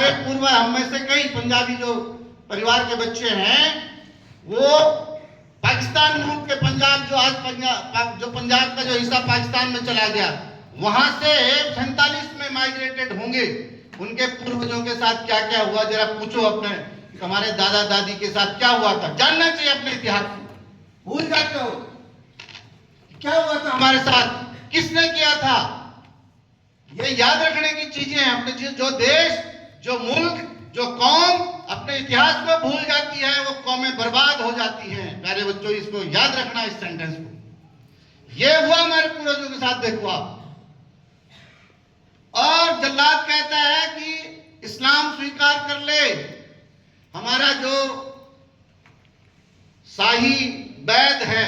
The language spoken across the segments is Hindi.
हमारे पूर्व हम में से कई पंजाबी जो परिवार के बच्चे हैं वो पाकिस्तान मुल्क के पंजाब जो आज पंजाब का जो हिस्सा पाकिस्तान में चला गया वहां से 47 में माइग्रेटेड होंगे। उनके पूर्वजों के साथ क्या क्या हुआ जरा पूछो अपने, हमारे दादा दादी के साथ क्या हुआ था, जानना चाहिए अपने इतिहास को। भूल जाते हो क्या हुआ था हमारे साथ, किसने किया था। ये याद रखने की चीजें हैं। अपने जो देश, जो मुल्क, जो कौम अपने इतिहास को भूल जाती है वो कौमें बर्बाद हो जाती हैं। प्यारे बच्चों, इसको याद रखना, इस सेंटेंस को। ये हुआ हमारे पूर्वजों के साथ, देखो आप। और जल्लाद कहता है कि इस्लाम स्वीकार कर ले, हमारा जो शाही वैद है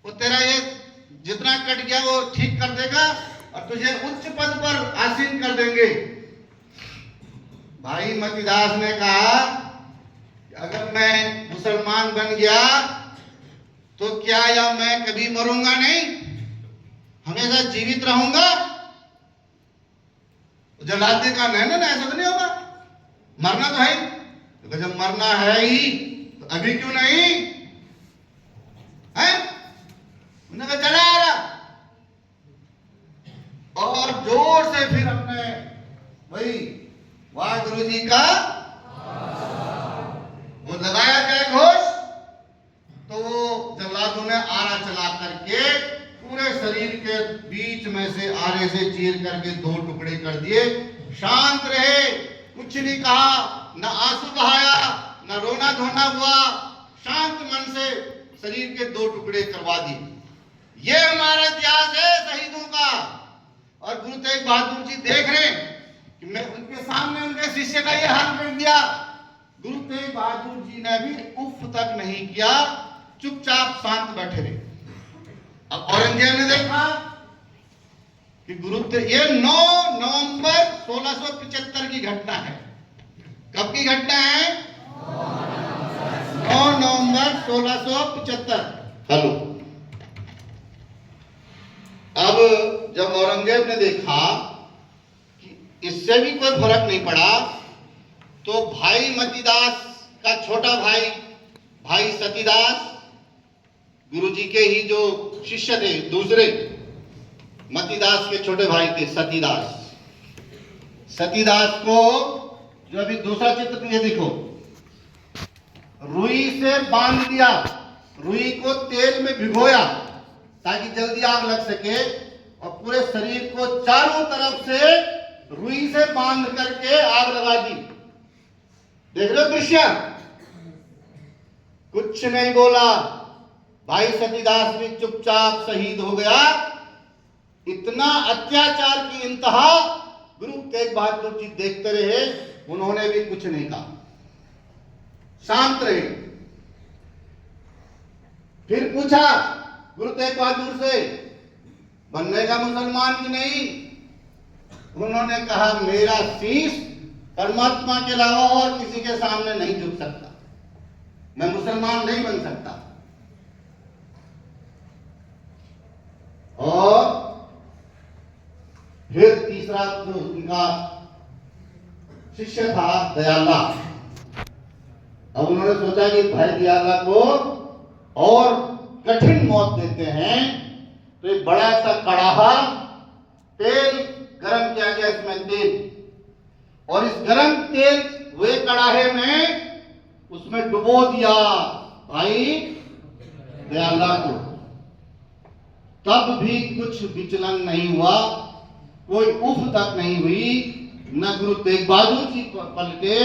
वो तेरा ये जितना कट गया वो ठीक कर देगा और तुझे उच्च पद पर आसीन कर देंगे। भाई मतीदास ने कहा अगर मैं मुसलमान बन गया तो क्या या मैं कभी मरूंगा नहीं, हमेशा जीवित रहूंगा। जल्लाद ने कहा नहीं ना, ऐसा तो नहीं होगा, मरना तो है। तो जब मरना है ही तो अभी क्यों नहीं है। उन्होंने कहा चला आ रहा, और जोर से फिर अपने वही वाह गुरु जी का वो लगाया गया घोष। तो वो जल्लादों ने आरा चला करके पूरे शरीर के बीच में से आरे से चीर करके 2 टुकड़े कर दिए। शांत रहे, कुछ नहीं कहा, न आंसू बहाया, न रोना धोना हुआ, शांत मन से शरीर के 2 टुकड़े करवा दिए। ये हमारा इतिहास है शहीदों का। और गुरु तेग बहादुर जी देख रहे हैं कि मैं उनके सामने उनके शिष्य का ये हाल कर दिया। गुरु तेग बहादुर जी ने भी उफ तक नहीं किया, चुपचाप शांत बैठे रहे। अब औरंगजेब ने देखा कि ये 9 नवंबर 1675 की घटना है। कब की घटना है? 9 नवंबर 1675। हेलो, अब जब औरंगजेब ने देखा कि इससे भी कोई फर्क नहीं पड़ा तो भाई मतीदास का छोटा भाई, भाई सतीदास, गुरुजी के ही जो शिष्य थे, दूसरे मतीदास के छोटे भाई थे सतीदास। सतीदास को जो अभी दूसरा चित्र ये देखो, रुई से बांध दिया, रुई को तेल में भिगोया ताकि जल्दी आग लग सके, और पूरे शरीर को चारों तरफ से रुई से बांध करके आग लगा दी। देख लो दृश्य, कुछ नहीं बोला। भाई सतीदास भी चुपचाप शहीद हो गया। इतना अत्याचार की इंतहा गुरु तेग बहादुर जी देखते रहे, उन्होंने भी कुछ नहीं कहा, शांत रहे। फिर पूछा गुरु तेग बहादुर से, बनने का मुसलमान की नहीं। उन्होंने कहा मेरा शीश परमात्मा के अलावा और किसी के सामने नहीं झुक सकता, मैं मुसलमान नहीं बन सकता। और फिर तीसरा जो उनका शिष्य था दयाला, अब उन्होंने सोचा कि भाई दयाला को और कठिन मौत देते हैं, तो एक बड़ा सा कड़ाहा तेल गरम किया गया, इसमें तेल, और इस गरम तेल वे कड़ाहे में उसमें डुबो दिया भाई दयाला को। तब भी कुछ विचलन नहीं हुआ, कोई उफ तक नहीं हुई। न गुरु तेग बहादुर जी पलटे,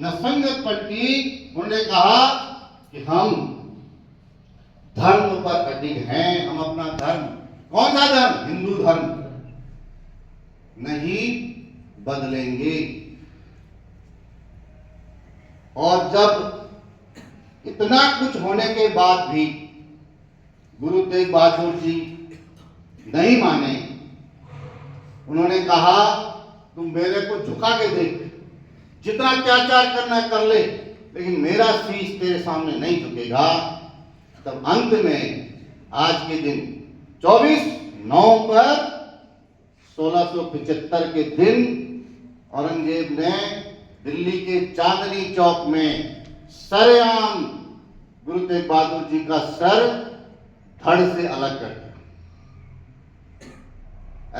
न संगत पलटी। उन्होंने कहा कि हम धर्म पर अडिग हैं, हम अपना धर्म, कौन सा धर्म? हिंदू धर्म नहीं बदलेंगे। और जब इतना कुछ होने के बाद भी गुरु तेग बहादुर जी नहीं माने, उन्होंने कहा तुम मेरे को झुका के देख, जितना अत्याचार करना कर ले, लेकिन मेरा शीश तेरे सामने नहीं झुकेगा। तब अंत में आज के दिन 24 नवंबर 1675 के दिन औरंगजेब ने दिल्ली के चांदनी चौक में सरेआम गुरु तेग बहादुर जी का सर धड़ से अलग कर दिया।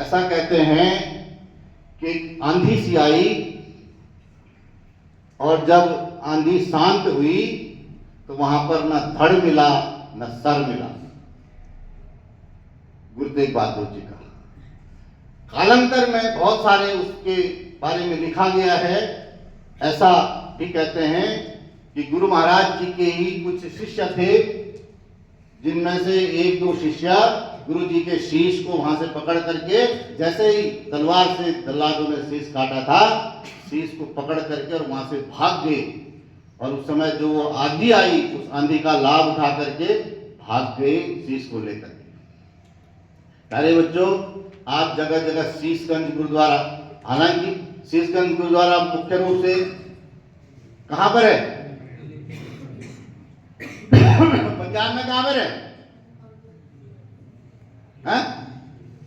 ऐसा कहते हैं कि आंधी सी आई और जब आंधी शांत हुई तो वहां पर न धड़ मिला न सर मिला गुरु तेग बहादुर जी का। कालांतर में बहुत सारे उसके बारे में लिखा गया है। ऐसा भी कहते हैं कि गुरु महाराज जी के ही कुछ शिष्य थे, जिनमें से एक दो शिष्य गुरु जी के शीश को वहां से पकड़ करके, जैसे ही तलवार से जल्लादों ने शीश काटा था, शीश को पकड़ करके और वहां से भाग गए। और उस समय जो वो आंधी आई, उस आंधी का लाभ उठा करके भाग गए शीश को लेकर के। प्यारे बच्चों, आज जगह जगह शीशगंज गुरुद्वारा, हालांकि शीशगंज गुरुद्वारा मुख्य रूप से कहां पर है? पंजाब में कहां पर है?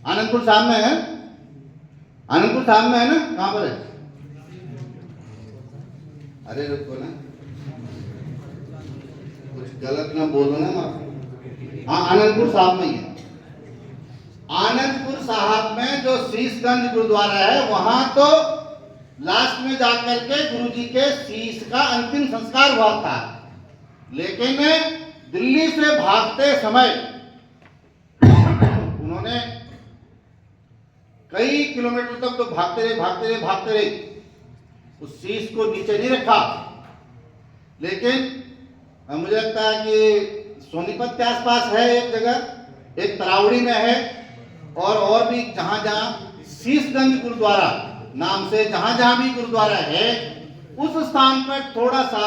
आनंदपुर साहब में है। आनंदपुर साहब में है ना? कहां पर है? अरे रुको ना, कुछ गलत ना बोलो ना मां। हाँ, आनंदपुर साहब में ही है। आनंदपुर साहब में जो शीशगंज गुरुद्वारा है, वहां तो लास्ट में जाकर के गुरु जी के शीश का अंतिम संस्कार हुआ था। लेकिन दिल्ली से भागते समय उन्होंने कई किलोमीटर तक तो भागते रहे उस शीश को नीचे नहीं रखा। लेकिन मुझे लगता है कि सोनीपत के आसपास है एक जगह, एक तरावड़ी में है, और भी जहां शीशगंज गुरुद्वारा नाम से जहां भी गुरुद्वारा है, उस स्थान पर थोड़ा सा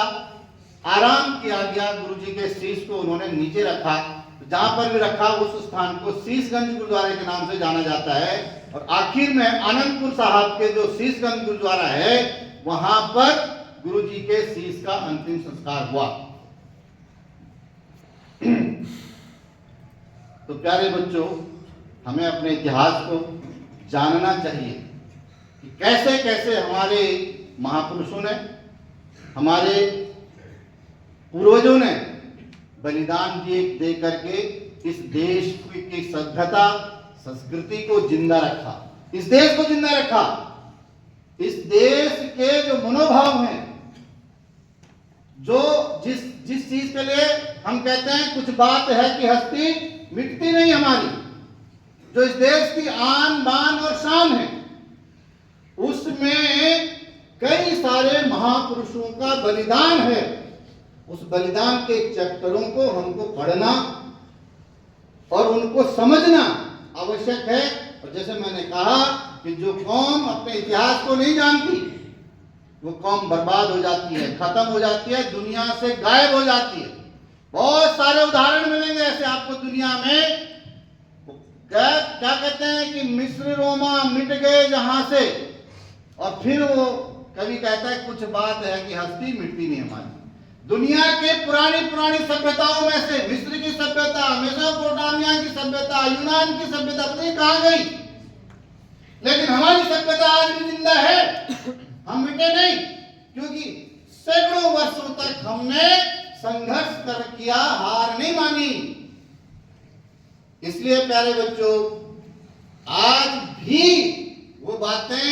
आराम किया गया। गुरु जी के शीश को उन्होंने नीचे रखा। जहां पर भी रखा उस स्थान को शीशगंज गुरुद्वारे के नाम से जाना जाता है। और आखिर में आनंदपुर साहब के जो शीशगंज गुरुद्वारा है, वहां पर गुरु जी के शीश का अंतिम संस्कार हुआ। तो प्यारे बच्चों, हमें अपने इतिहास को जानना चाहिए कि कैसे कैसे हमारे महापुरुषों ने, हमारे पूर्वजों ने बलिदान दे करके इस देश की सभ्यता संस्कृति को जिंदा रखा, इस देश को जिंदा रखा। इस देश के जो मनोभाव हैं, जो जिस चीज के लिए हम कहते हैं कुछ बात है कि हस्ती मिटती नहीं हमारी, जो इस देश की आन बान और शान है, उसमें कई सारे महापुरुषों का बलिदान है। उस बलिदान के चैप्टरों को हमको पढ़ना और उनको समझना आवश्यक है। और जैसे मैंने कहा कि जो कौम अपने इतिहास को नहीं जानती, वो कौम बर्बाद हो जाती है, खत्म हो जाती है, दुनिया से गायब हो जाती है। बहुत सारे उदाहरण मिलेंगे ऐसे आपको दुनिया में। क्या कहते हैं कि मिस्र रोमा मिट गए जहां से, और फिर वो कभी कहता है कुछ बात है कि हस्ती मिटती नहीं हमारी। दुनिया के पुरानी सभ्यताओं में से मिस्र की सभ्यता, मेसोपोटामिया की सभ्यता, यूनान की सभ्यता पता नहीं कहां गई, लेकिन हमारी सभ्यता आज भी जिंदा है। हम मिटे नहीं, क्योंकि सैकड़ों वर्षों तक हमने संघर्ष कर किया, हार नहीं मानी। इसलिए प्यारे बच्चों, आज भी वो बातें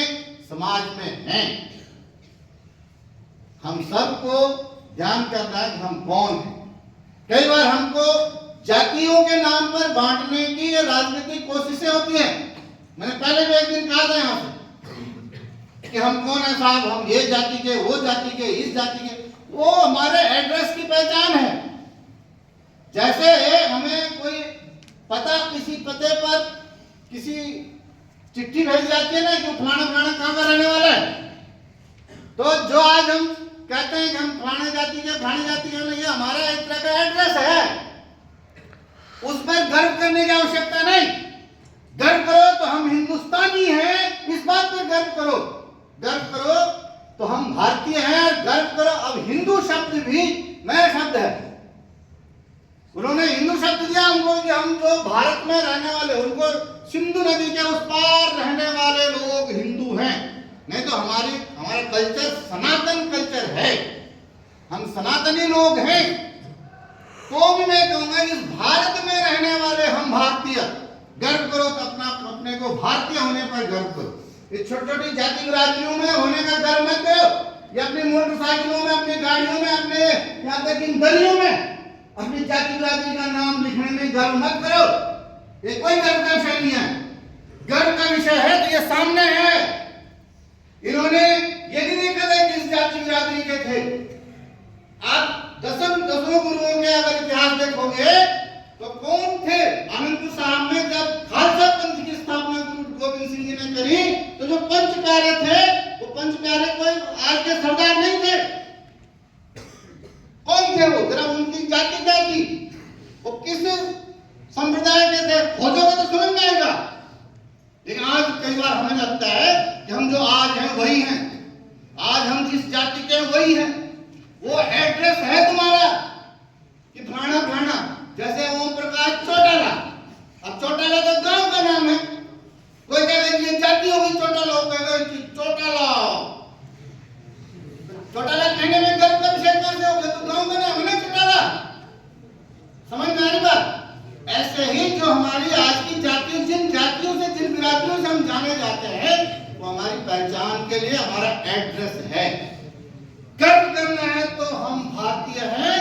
समाज में हैं। हम सबको ध्यान करना है कि हम कौन हैं। कई बार हमको जातियों के नाम पर बांटने की ये राजनीतिक कोशिशें होती हैं। मैंने पहले भी एक दिन कहा था यहां से कि हम कौन है साहब, हम ये जाति के, वो जाति के, इस जाति के। वो हमारे एड्रेस की पहचान है। जैसे हमें कोई पता, किसी पते पर किसी चिट्ठी भेज जाती है ना कि फलाना फलाना कहां का रहने वाला है, तो जो आज हम कहते हैं कि हम फलाने जाति के, ये हमारा एक तरह का एड्रेस है। उस पर गर्व करने की आवश्यकता नहीं। गर्व करो तो हम हिंदुस्तानी हैं, इस बात पर गर्व करो। गर्व करो तो हम भारतीय हैं, गर्व करो। अब हिंदू शब्द भी नया शब्द है। उन्होंने हिंदू शब्द दिया हमको कि हम जो भारत में रहने वाले, उनको सिंधु नदी के उस पार रहने वाले लोग हिंदू हैं। नहीं तो जो हमारा कल्चर सनातन कल्चर है, हम सनातनी लोग हैं, तो भी मैं कहूंगा इस भारत में रहने वाले हम भारतीय गर्व करो, तो अपने को भारतीय होने पर गर्व करो। ये छोटी छोटी जाति बिरादरियों में होने का गर्व मत करो, या अपनी मोटरसाइकिलों में, अपनी गाड़ियों में, अपने यहाँ तक इन गलियों में अपनी जाति बिरादरी का नाम लिखने में गर्व मत करो। ये कोई गर्व का विषय नहीं है। गर्व का विषय है तो ये सामने है। इन्होंने ये भी नहीं कहा किस जाति बिरादरी के थे। आप दसों गुरुओं के अगर इतिहास देखोगे तो कौन थे? आनंदपुर साहब में जब खालसा पंथ की स्थापना गुरु गोविंद सिंह जी ने करी, तो जो पंच प्यारे थे, वो पंच प्यारे कोई आज के सरदार नहीं थे। कौन थे वो? जरा उनकी जाति क्या थी, वो किस संप्रदाय के थे, खोजोगे तो समझ में आएगा। लेकिन आज कई बार हमें लगता है कि हम जो आज हैं वही हैं, आज हम जिस जाति के वही हैं। वो एड्रेस है तुम्हारा कि फलाना फलाना, जैसे ओम प्रकाश चौटाला। अब चौटाला तो गांव का नाम है, कोई कहेगा ये जाति होगी चौटाला, कहेगा चौटाला। चौटाला कहने में गर्व का विषय कैसे होगा? तो गांव का नाम है ना चौटाला। समझ में आ रही बात? ऐसे ही जो हमारी आज की जातियों, जिन जातियों से, जिन बिरादरियों से हम जाने जाते हैं, वो हमारी पहचान के लिए हमारा एड्रेस है। गर्व करना है तो हम भारतीय हैं,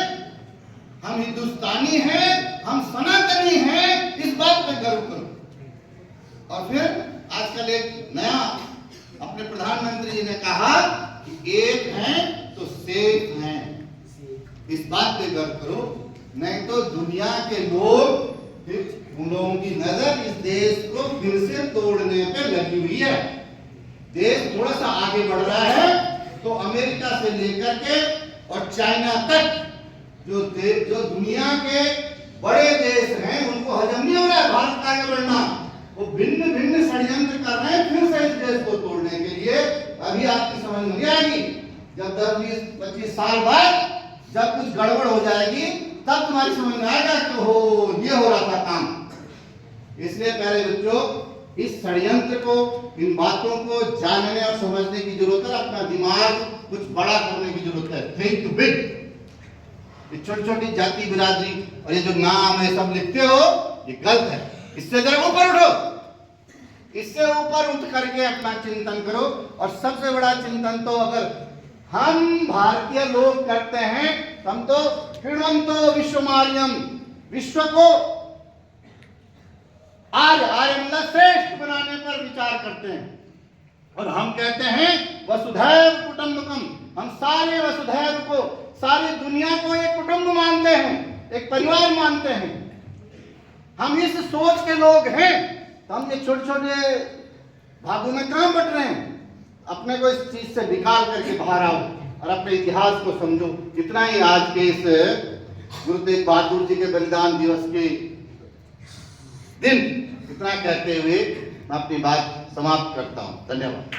हम हिंदुस्तानी हैं, हम सनातनी हैं, इस बात पे गर्व करो। और फिर आजकल एक नया अपने प्रधानमंत्री जी ने कहा कि एक हैं तो सेफ हैं, इस बात पे गर्व करो। नहीं तो दुनिया के लोग, उन लोगों की नजर इस देश को फिर से तोड़ने पे लगी हुई है। देश थोड़ा सा आगे बढ़ रहा है तो अमेरिका से लेकर के और चाइना तक जो दुनिया के बड़े देश हैं, उनको हजम नहीं हो रहा है भारत का आगे बढ़ना। वो भिन्न भिन्न षड्यंत्र कर रहे हैं फिर से इस देश को तोड़ने के लिए। अभी आपकी समझ में आएगी जब 10, 20, 25 साल बाद जब कुछ गड़बड़ हो जाएगी, तब तुम्हारी समझ में आएगा कि हो ये हो रहा था काम। इसलिए प्यारे बच्चों, इस षड्यंत्र को, इन बातों को जानने और समझने की जरूरत है। अपना दिमाग कुछ बड़ा करने की जरूरत है। Think big. ये छोटी छोटी जाति बिरादरी और ये जो नाम है सब लिखते हो, ये गलत है। इससे जरा ऊपर उठो, इससे ऊपर उठ करके अपना चिंतन करो। और सबसे बड़ा चिंतन तो अगर हम भारतीय लोग करते हैं, हम तो हिणवंतो विश्वमार्यम, विश्व को आर्य मतलब श्रेष्ठ बनाने पर विचार करते हैं। और हम कहते हैं वसुधैव कुटुंबकम, हम सारे वसुधैव को, सारी दुनिया को एक कुटुंब मानते हैं, एक परिवार मानते हैं। हम इस सोच के लोग हैं, तो हम ये छोटे छोटे भागों में कहां बट रहे हैं? अपने को इस चीज से निकाल करके बाहर आओ और अपने इतिहास को समझो। इतना ही आज के इस गुरु तेग बहादुर जी के बलिदान दिवस के दिन इतना कहते हुए मैं अपनी बात समाप्त करता हूं। धन्यवाद।